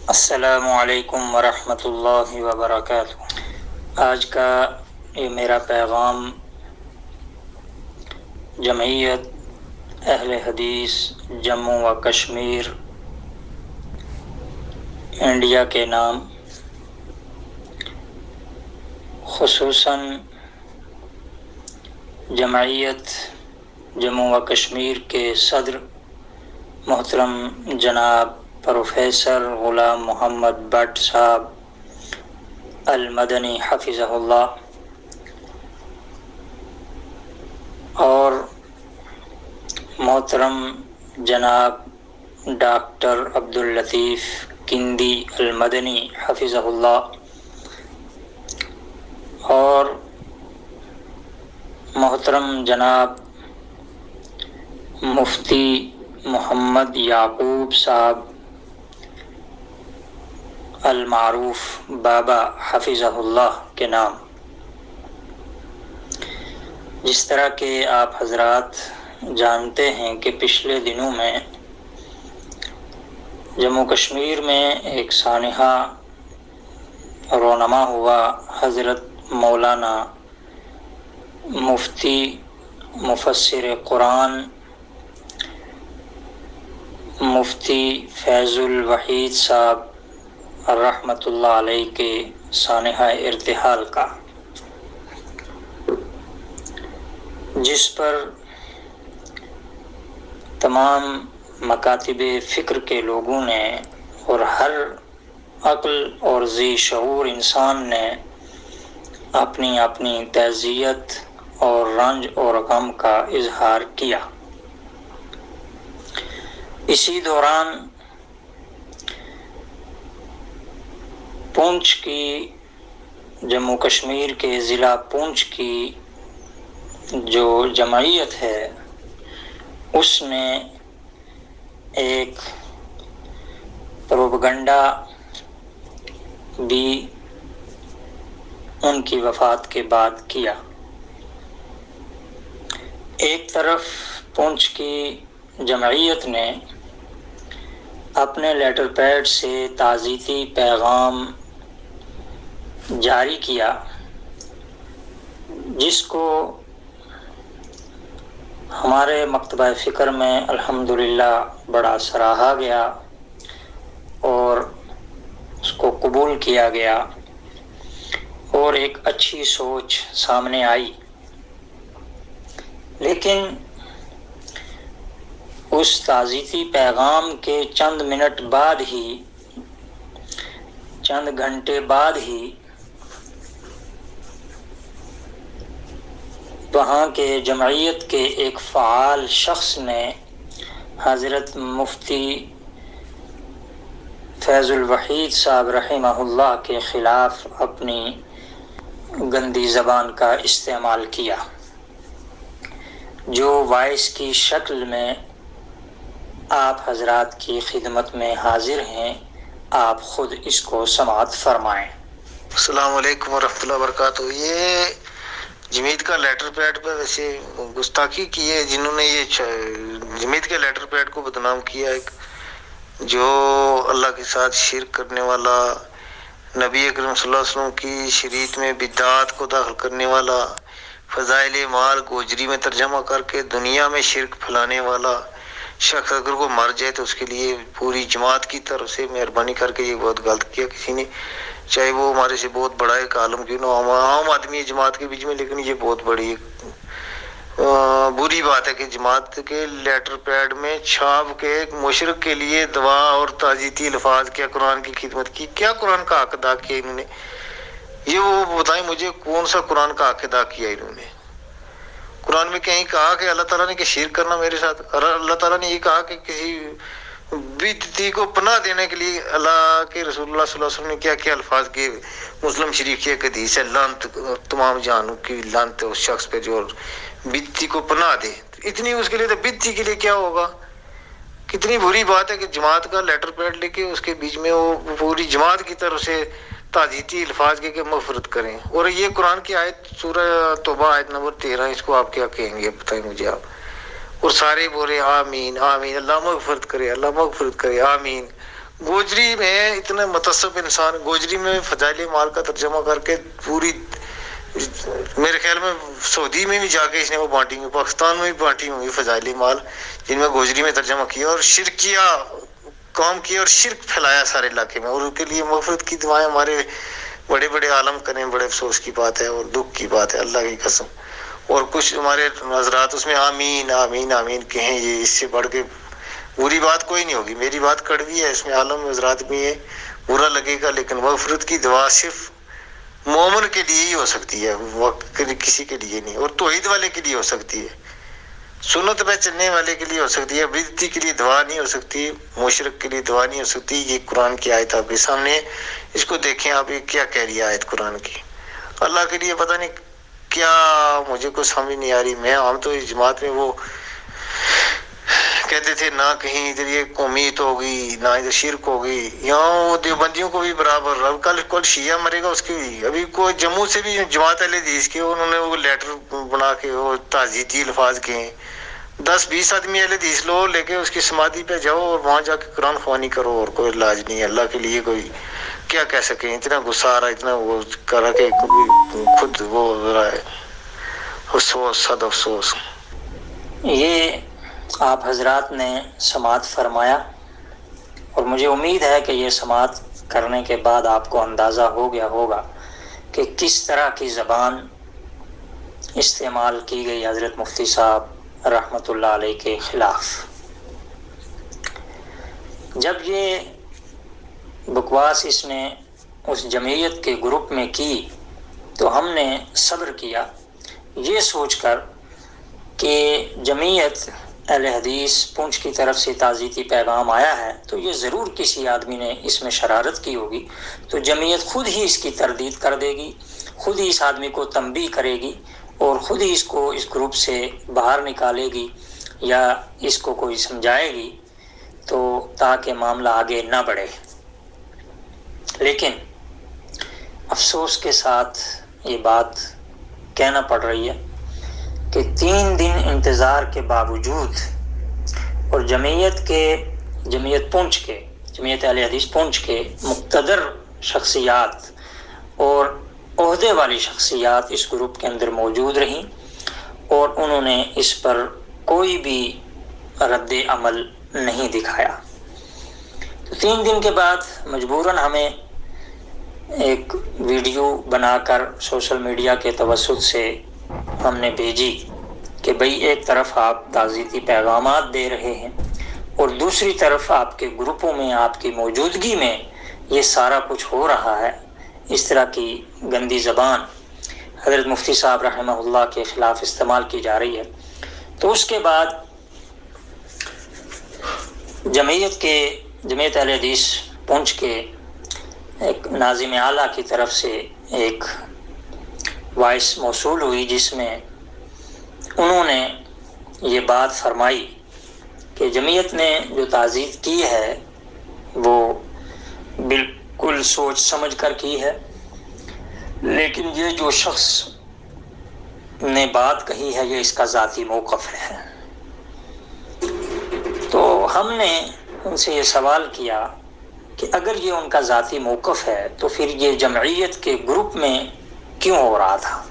السلام علیکم ورحمۃ اللہ وبرکاتہ۔ آج کا یہ میرا پیغام جمعیت اہل حدیث جموں و کشمیر انڈیا کے نام، خصوصاً جمعیت جموں و کشمیر کے صدر محترم جناب پروفیسر غلام محمد بٹ صاحب المدنی حفظہ اللہ، اور محترم جناب ڈاکٹر عبداللطیف کندی المدنی حفظہ اللہ، اور محترم جناب مفتی محمد یعقوب صاحب المعروف بابا حفظہ اللہ کے نام۔ جس طرح کہ آپ حضرات جانتے ہیں کہ پچھلے دنوں میں جموں کشمیر میں ایک سانحہ رونما ہوا، حضرت مولانا مفتی مفسر قرآن مفتی فیض الوحید صاحب رحمۃ اللہ علیہ کے سانحہ ارتحال کا، جس پر تمام مکاتب فکر کے لوگوں نے اور ہر عقل اور ذی شعور انسان نے اپنی اپنی تعزیت اور رنج اور غم کا اظہار کیا۔ اسی دوران پونچھ کی جموں کشمیر کے ضلع پونچھ کی جو جمعیت ہے، اس نے ایک پروپیگنڈا بھی ان کی وفات کے بعد کیا۔ ایک طرف پونچھ کی جمعیت نے اپنے لیٹر پیڈ سے تعزیتی پیغام جاری کیا، جس کو ہمارے مکتبہ فکر میں الحمدللہ بڑا سراہا گیا اور اس کو قبول کیا گیا، اور ایک اچھی سوچ سامنے آئی۔ لیکن اس تعزیتی پیغام کے چند منٹ بعد ہی، چند گھنٹے بعد ہی وہاں کے جمعیت کے ایک فعال شخص نے حضرت مفتی فیض الوحید صاحب رحمہ اللہ کے خلاف اپنی گندی زبان کا استعمال کیا، جو وائس کی شکل میں آپ حضرات کی خدمت میں حاضر ہیں۔ آپ خود اس کو سماعت فرمائیں۔ السلام علیکم ورحمۃ اللہ وبرکاتہ۔ یہ جمعیت کا لیٹر پیڈ پہ ویسے گستاخی کی ہے جنہوں نے یہ جمعیت کے لیٹر پیڈ کو بدنام کیا، ایک جو اللہ کے ساتھ شرک کرنے والا، نبی اکرم صلی اللہ علیہ وسلم کی شریعت میں بدعات کو داخل کرنے والا، فضائل مال گوجری میں ترجمہ کر کے دنیا میں شرک پھیلانے والا شخص اگر وہ مر جائے تو اس کے لیے پوری جماعت کی طرف سے مہربانی کر کے یہ بہت غلط کیا کسی نے، چاہے وہ ہمارے سے بہت بڑا ایک عالم کیوں نہ عام آدمی ہے جماعت کے بیچ میں، لیکن یہ بہت بڑی بری بات ہے کہ جماعت کے لیٹر پیڈ میں چھاپ کے ایک مشرک کے لیے دعا اور تعزیتی الفاظ کیا قرآن کی خدمت کی، کیا قرآن کا حق ادا کیا انہوں نے؟ یہ وہ بتائیں مجھے کون سا قرآن کا حق ادا کیا انہوں نے؟ قرآن میں کہیں کہا کہ اللہ تعالیٰ نے کہ شرک کرنا میرے ساتھ، اور اللہ تعالیٰ نے یہ کہا کہ کسی بدعتی کو پناہ دینے کے لیے اللہ کے رسول اللہ صلی اللہ علیہ وسلم نے کیا کیا الفاظ کیے؟ مسلم شریف کی ایک حدیث ہے، لعنت تمام جہانوں کی لعنت اس شخص پہ جو بدعتی کو پناہ دے۔ اتنی اس کے لیے تو بدعتی کے لیے کیا ہوگا؟ کتنی بری بات ہے کہ جماعت کا لیٹر پیڈ لے کے اس کے بیچ میں وہ پوری جماعت کی طرف سے تعزیتی الفاظ کے مغفرت کریں. اور یہ قرآن کی آیت سورہ توبہ آیت نمبر 13، اس کو آپ کیا کہیں گے بتائیں مجھے آپ. اور سارے بول رہے آمین آمین، اللہ مغفرت کرے، اللہ مغفرت کرے، آمین. گوجری میں اتنا متصب انسان، گوجری میں فضائل مال کا ترجمہ کر کے پوری، میرے خیال میں سعودی میں بھی جا کے اس نے وہ بانٹی ہوئی، پاکستان میں بھی بانٹی ہوئی فضائل مال، جن میں گوجری میں ترجمہ کیا اور شرکیہ کام کیا اور شرک پھیلایا سارے علاقے میں. اور ان کے لیے مغفرت کی دعائیں ہمارے بڑے بڑے عالم کریں، بڑے افسوس کی بات ہے اور دکھ کی بات ہے، اللہ کی قسم. اور کچھ ہمارے حضرات اس میں آمین آمین آمین کہیں، یہ اس سے بڑھ کے بری بات کوئی نہیں ہوگی. میری بات کڑوی ہے، اس میں عالم حضرات بھی ہے، برا لگے گا، لیکن مغفرت کی دعا صرف مومن کے لیے ہی ہو سکتی ہے، کسی کے لیے نہیں. اور توحید والے کے لیے ہو سکتی ہے، سنت پہ چلنے والے کے لیے ہو سکتی ہے، بدعتی کے لیے دعا نہیں ہو سکتی، مشرک کے لیے دعا نہیں ہو سکتی. یہ قرآن کی آیت آپ کے سامنے، اس کو دیکھیں آپ، یہ کیا کہہ رہی ہے آیت قرآن کی. اللہ کے لیے پتہ نہیں کیا، مجھے کوئی سمجھ نہیں آ رہی. میں ہم تو اس جماعت میں وہ کہتے تھے نہ کہیں ادھر یہ قومیت ہوگی، نہ ادھر شرک ہوگی، یہاں وہ دیوبندیوں کو بھی برابر. اب کل شیعہ مرے گا اس کی بھی. ابھی کوئی جموں سے بھی جماعت اہل حدیث کے انہوں نے وہ لیٹر بنا کے وہ تعزیتی الفاظ کہیں، 10-20 آدمی اہل حدیث لو لے کے اس کی سمادھی پہ جاؤ اور وہاں جا کے قرآن خوانی کرو، اور کوئی علاج نہیں ہے. اللہ کے لیے کوئی کیا کہہ سکیں، اتنا غصہ آ رہا، اتنا وہ کرا کہ خود وہ ہو رہا ہے. افسوس، صد افسوس. یہ آپ حضرات نے سماعت فرمایا، اور مجھے امید ہے کہ یہ سماعت کرنے کے بعد آپ کو اندازہ ہو گیا ہوگا کہ کس طرح کی زبان استعمال کی گئی حضرت مفتی صاحب رحمۃ اللہ علیہ کے خلاف. جب یہ بکواس اس نے اس جمعیت کے گروپ میں کی تو ہم نے صبر کیا، یہ سوچ کر کہ جمعیت اہل حدیث پونچھ کی طرف سے تعزیتی پیغام آیا ہے تو یہ ضرور کسی آدمی نے اس میں شرارت کی ہوگی، تو جمعیت خود ہی اس کی تردید کر دے گی، خود ہی اس آدمی کو تنبیہ کرے گی اور خود ہی اس کو اس گروپ سے باہر نکالے گی یا اس کو کوئی سمجھائے گی، تو تاکہ معاملہ آگے نہ بڑھے. لیکن افسوس کے ساتھ یہ بات کہنا پڑ رہی ہے کہ 3 دن انتظار کے باوجود اور جمعیت اہل حدیث پونچھ کے مقتدر شخصیات اور عہدے والی شخصیات اس گروپ کے اندر موجود رہیں اور انہوں نے اس پر کوئی بھی رد عمل نہیں دکھایا. تو 3 دن کے بعد مجبوراً ہمیں ایک ویڈیو بنا کر سوشل میڈیا کے توسط سے ہم نے بھیجی کہ بھئی ایک طرف آپ تعزیتی پیغامات دے رہے ہیں اور دوسری طرف آپ کے گروپوں میں آپ کی موجودگی میں یہ سارا کچھ ہو رہا ہے، اس طرح کی گندی زبان حضرت مفتی صاحب رحمہ اللہ کے خلاف استعمال کی جا رہی ہے. تو اس کے بعد جمعیت اہل حدیث پونچھ کے ایک ناظم اعلیٰ کی طرف سے ایک وائس موصول ہوئی جس میں انہوں نے یہ بات فرمائی کہ جمعیت نے جو تعزیت کی ہے وہ بالکل سوچ سمجھ کر کی ہے، لیکن یہ جو شخص نے بات کہی ہے یہ اس کا ذاتی موقف ہے. تو ہم نے ان سے یہ سوال کیا کہ اگر یہ ان کا ذاتی موقف ہے تو پھر یہ جمعیت کے گروپ میں کیوں ہو رہا تھا؟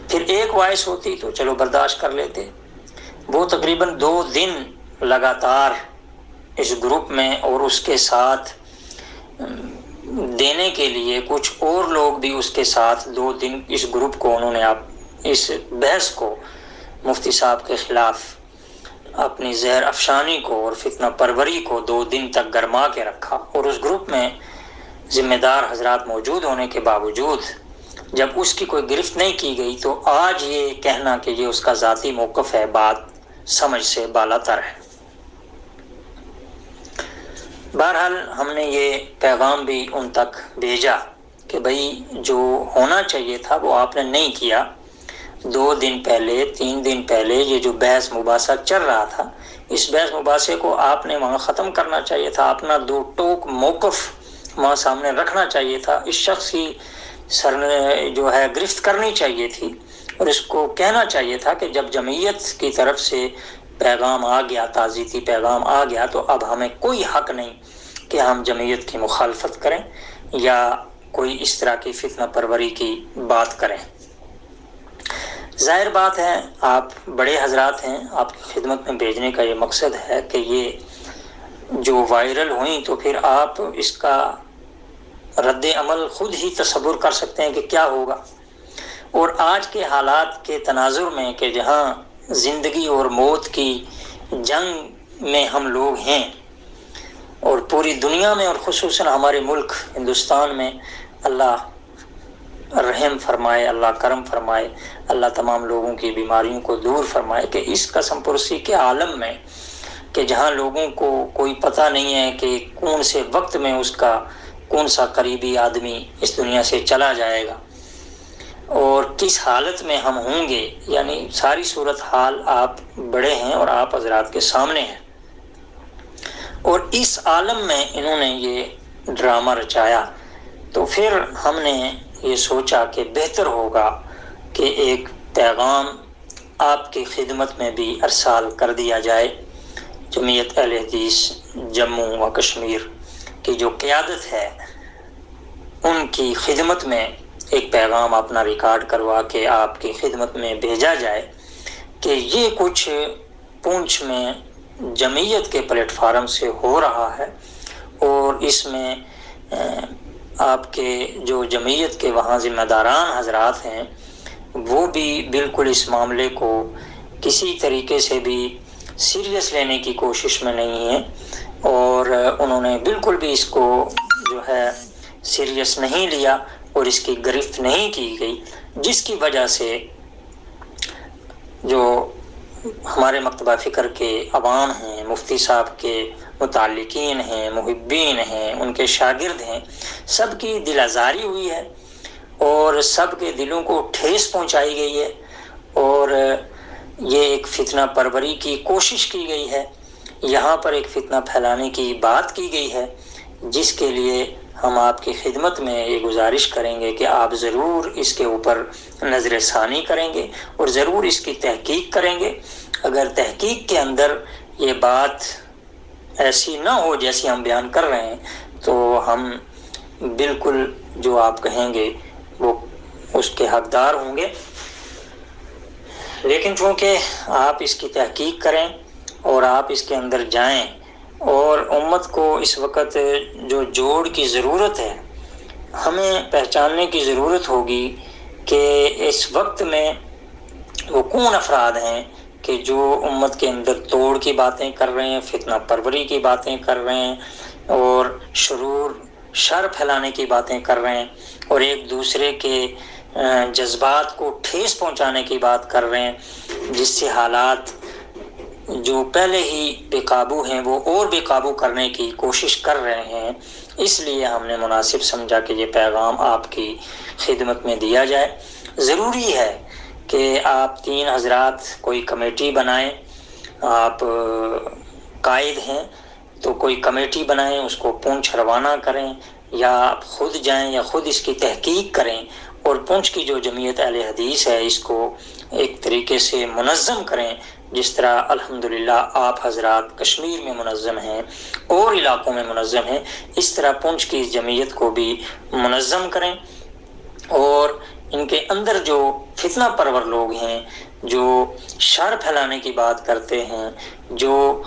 پھر ایک وائس ہوتی تو چلو برداشت کر لیتے، وہ تقریباً 2 دن لگاتار اس گروپ میں اور اس کے ساتھ دینے کے لیے کچھ اور لوگ بھی اس کے ساتھ 2 دن اس گروپ کو انہوں نے اس بحث کو مفتی صاحب کے خلاف اپنی زہر افشانی کو اور فتنہ پروری کو 2 دن تک گرما کے رکھا، اور اس گروپ میں ذمہ دار حضرات موجود ہونے کے باوجود جب اس کی کوئی گرفت نہیں کی گئی تو آج یہ کہنا کہ یہ اس کا ذاتی موقف ہے بات سمجھ سے بالاتر ہے. بہرحال ہم نے یہ پیغام بھی ان تک بھیجا کہ بھئی جو ہونا چاہیے تھا وہ آپ نے نہیں کیا. 2 دن پہلے 3 دن پہلے یہ جو بحث مباحثہ چل رہا تھا اس بحث مباحثے کو آپ نے وہاں ختم کرنا چاہیے تھا، اپنا 2 ٹوک موقف وہاں سامنے رکھنا چاہیے تھا، اس شخص کی جو ہے گرفت کرنی چاہیے تھی، اور اس کو کہنا چاہیے تھا کہ جب جمعیت کی طرف سے پیغام آ گیا، تعزیتی پیغام آ گیا، تو اب ہمیں کوئی حق نہیں کہ ہم جمعیت کی مخالفت کریں یا کوئی اس طرح کی فتنہ پروری کی بات کریں۔ ظاہر بات ہے آپ بڑے حضرات ہیں، آپ کی خدمت میں بھیجنے کا یہ مقصد ہے کہ یہ جو وائرل ہوئیں تو پھر آپ اس کا رد عمل خود ہی تصور کر سکتے ہیں کہ کیا ہوگا۔ اور آج کے حالات کے تناظر میں کہ جہاں زندگی اور موت کی جنگ میں ہم لوگ ہیں، اور پوری دنیا میں اور خصوصاً ہمارے ملک ہندوستان میں اللہ رحم فرمائے، اللہ کرم فرمائے، اللہ تمام لوگوں کی بیماریوں کو دور فرمائے، کہ اس قسم پرسی کے عالم میں کہ جہاں لوگوں کو کوئی پتہ نہیں ہے کہ کون سے وقت میں اس کا کون سا قریبی آدمی اس دنیا سے چلا جائے گا اور کس حالت میں ہم ہوں گے، یعنی ساری صورت حال آپ بڑے ہیں اور آپ حضرات کے سامنے ہیں۔ اور اس عالم میں انہوں نے یہ ڈرامہ رچایا، تو پھر ہم نے یہ سوچا کہ بہتر ہوگا کہ ایک پیغام آپ کی خدمت میں بھی ارسال کر دیا جائے۔ جمعیت اہل حدیث جموں و کشمیر کی جو قیادت ہے ان کی خدمت میں ایک پیغام اپنا ریکارڈ کروا کے آپ کی خدمت میں بھیجا جائے کہ یہ کچھ پونچھ میں جمعیت کے پلیٹ فارم سے ہو رہا ہے، اور اس میں آپ کے جو جمعیت کے وہاں ذمہ داران حضرات ہیں وہ بھی بالکل اس معاملے کو کسی طریقے سے بھی سیریس لینے کی کوشش میں نہیں ہیں، اور انہوں نے بالکل بھی اس کو جو ہے سیریس نہیں لیا اور اس کی گرفت نہیں کی گئی، جس کی وجہ سے جو ہمارے مکتبہ فکر کے عوام ہیں، مفتی صاحب کے متعلقین ہیں، محبین ہیں، ان کے شاگرد ہیں، سب کی دل آزاری ہوئی ہے اور سب کے دلوں کو ٹھیس پہنچائی گئی ہے، اور یہ ایک فتنہ پروری کی کوشش کی گئی ہے، یہاں پر ایک فتنہ پھیلانے کی بات کی گئی ہے، جس کے لیے ہم آپ کی خدمت میں یہ گزارش کریں گے کہ آپ ضرور اس کے اوپر نظر ثانی کریں گے اور ضرور اس کی تحقیق کریں گے۔ اگر تحقیق کے اندر یہ بات ایسی نہ ہو جیسی ہم بیان کر رہے ہیں تو ہم بالکل جو آپ کہیں گے وہ اس کے حقدار ہوں گے، لیکن چونکہ آپ اس کی تحقیق کریں اور آپ اس کے اندر جائیں، اور امت کو اس وقت جو جوڑ کی ضرورت ہے، ہمیں پہچاننے کی ضرورت ہوگی کہ اس وقت میں وہ کون افراد ہیں کہ جو امت کے اندر توڑ کی باتیں کر رہے ہیں، فتنہ پروری کی باتیں کر رہے ہیں اور شر پھیلانے کی باتیں کر رہے ہیں، اور ایک دوسرے کے جذبات کو ٹھیس پہنچانے کی بات کر رہے ہیں، جس سے حالات جو پہلے ہی بے قابو ہیں وہ اور بے قابو کرنے کی کوشش کر رہے ہیں۔ اس لیے ہم نے مناسب سمجھا کہ یہ پیغام آپ کی خدمت میں دیا جائے۔ ضروری ہے کہ آپ 3 حضرات کوئی کمیٹی بنائیں، آپ قائد ہیں تو کوئی کمیٹی بنائیں، اس کو پونچھ روانہ کریں، یا آپ خود جائیں یا خود اس کی تحقیق کریں، اور پونچھ کی جو جمعیت اہل حدیث ہے اس کو ایک طریقے سے منظم کریں، جس طرح الحمدللہ آپ حضرات کشمیر میں منظم ہیں اور علاقوں میں منظم ہیں، اس طرح پونچھ کی جمعیت کو بھی منظم کریں، اور ان کے اندر جو فتنہ پرور لوگ ہیں، جو شر پھیلانے کی بات کرتے ہیں، جو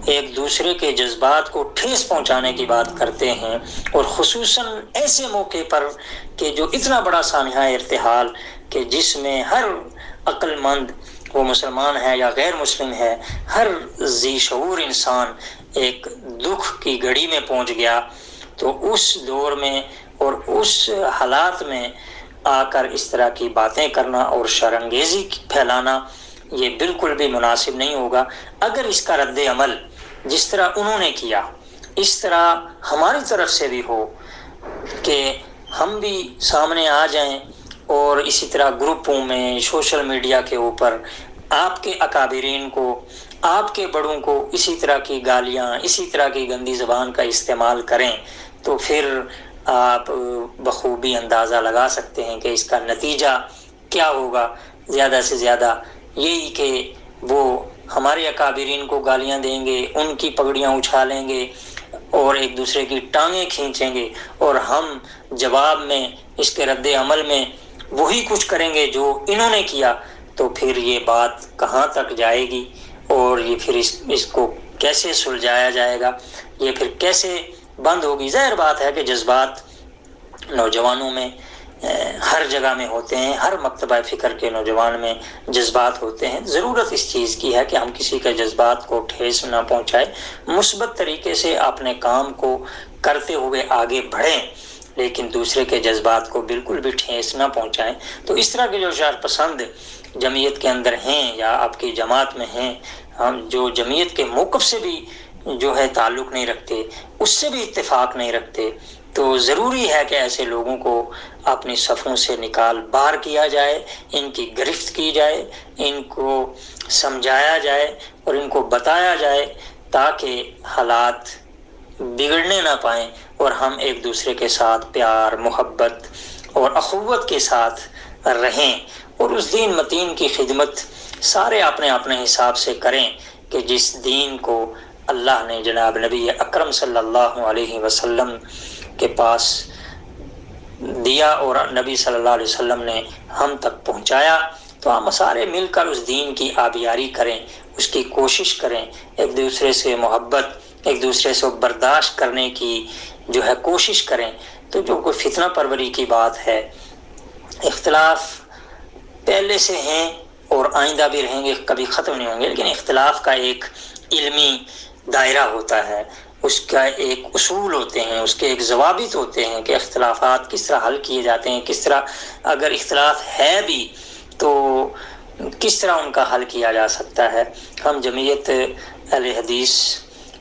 ایک دوسرے کے جذبات کو ٹھیس پہنچانے کی بات کرتے ہیں، اور خصوصاً ایسے موقع پر کہ جو اتنا بڑا سانحہ ارتحال کہ جس میں ہر عقل مند، وہ مسلمان ہے یا غیر مسلم ہے، ہر ذی شعور انسان ایک دکھ کی گھڑی میں پہنچ گیا، تو اس دور میں اور اس حالات میں آ کر اس طرح کی باتیں کرنا اور شرانگیزی پھیلانا یہ بالکل بھی مناسب نہیں ہوگا۔ اگر اس کا رد عمل جس طرح انہوں نے کیا اس طرح ہماری طرف سے بھی ہو کہ ہم بھی سامنے آ جائیں اور اسی طرح گروپوں میں سوشل میڈیا کے اوپر آپ کے اکابرین کو، آپ کے بڑوں کو اسی طرح کی گالیاں، اسی طرح کی گندی زبان کا استعمال کریں تو پھر آپ بخوبی اندازہ لگا سکتے ہیں کہ اس کا نتیجہ کیا ہوگا۔ زیادہ سے زیادہ یہی کہ وہ ہمارے اکابرین کو گالیاں دیں گے، ان کی پگڑیاں اچھالیں گے اور ایک دوسرے کی ٹانگیں کھینچیں گے، اور ہم جواب میں اس کے رد عمل میں وہی کچھ کریں گے جو انہوں نے کیا، تو پھر یہ بات کہاں تک جائے گی، اور یہ پھر اس کو کیسے سلجھایا جائے گا، یہ پھر کیسے بند ہوگی۔ ظاہر بات ہے کہ جذبات نوجوانوں میں ہر جگہ میں ہوتے ہیں، ہر مکتبہ فکر کے نوجوان میں جذبات ہوتے ہیں۔ ضرورت اس چیز کی ہے کہ ہم کسی کے جذبات کو ٹھیس نہ پہنچائیں، مثبت طریقے سے اپنے کام کو کرتے ہوئے آگے بڑھیں، لیکن دوسرے کے جذبات کو بالکل بھی ٹھیس نہ پہنچائیں۔ تو اس طرح کے جو شعر پسند جمعیت کے اندر ہیں یا آپ کی جماعت میں ہیں، ہم جو جمعیت کے موقف سے بھی جو ہے تعلق نہیں رکھتے، اس سے بھی اتفاق نہیں رکھتے، تو ضروری ہے کہ ایسے لوگوں کو اپنی صفوں سے نکال باہر کیا جائے، ان کی گرفت کی جائے، ان کو سمجھایا جائے اور ان کو بتایا جائے تاکہ حالات بگڑنے نہ پائیں اور ہم ایک دوسرے کے ساتھ پیار، محبت اور اخوت کے ساتھ رہیں، اور اس دین متین کی خدمت سارے اپنے اپنے حساب سے کریں کہ جس دین کو اللہ نے جناب نبی اکرم صلی اللہ علیہ وسلم کے پاس دیا اور نبی صلی اللہ علیہ وسلم نے ہم تک پہنچایا، تو ہم سارے مل کر اس دین کی آبیاری کریں، اس کی کوشش کریں، ایک دوسرے سے محبت، ایک دوسرے سے برداشت کرنے کی جو ہے کوشش کریں۔ تو جو کوئی فتنہ پروری کی بات ہے، اختلاف پہلے سے ہیں اور آئندہ بھی رہیں گے، کبھی ختم نہیں ہوں گے، لیکن اختلاف کا ایک علمی دائرہ ہوتا ہے، اس کا ایک اصول ہوتے ہیں، اس کے ایک ضوابط ہوتے ہیں کہ اختلافات کس طرح حل کیے جاتے ہیں، کس طرح اگر اختلاف ہے بھی تو کس طرح ان کا حل کیا جا سکتا ہے۔ ہم جمعیت اہل حدیث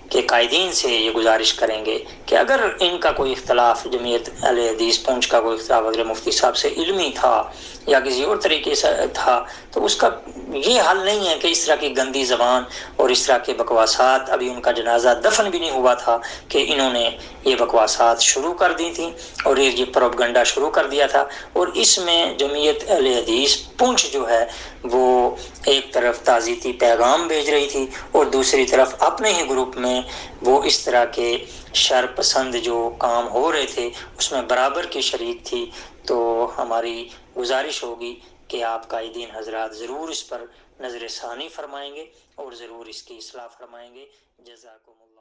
کے قائدین سے یہ گزارش کریں گے کہ اگر ان کا کوئی اختلاف، جمعیت اہل حدیث پونچھ کا کوئی اختلاف اگر مفتی صاحب سے علمی تھا یا کسی اور طریقے سے تھا، تو اس کا یہ حل نہیں ہے کہ اس طرح کی گندی زبان اور اس طرح کے بکواسات، ابھی ان کا جنازہ دفن بھی نہیں ہوا تھا کہ انہوں نے یہ بکواسات شروع کر دی تھی اور یہ پروپگنڈا شروع کر دیا تھا، اور اس میں جمعیت اہل حدیث پونچھ جو ہے وہ ایک طرف تعزیتی پیغام بھیج رہی تھی اور دوسری طرف اپنے ہی گروپ میں وہ اس طرح کے شر پسند جو کام ہو رہے تھے اس میں برابر کی شریک تھی۔ تو ہماری گزارش ہوگی کہ آپ قائدین حضرات ضرور اس پر نظر ثانی فرمائیں گے اور ضرور اس کی اصلاح فرمائیں گے۔ جزاکم اللہ۔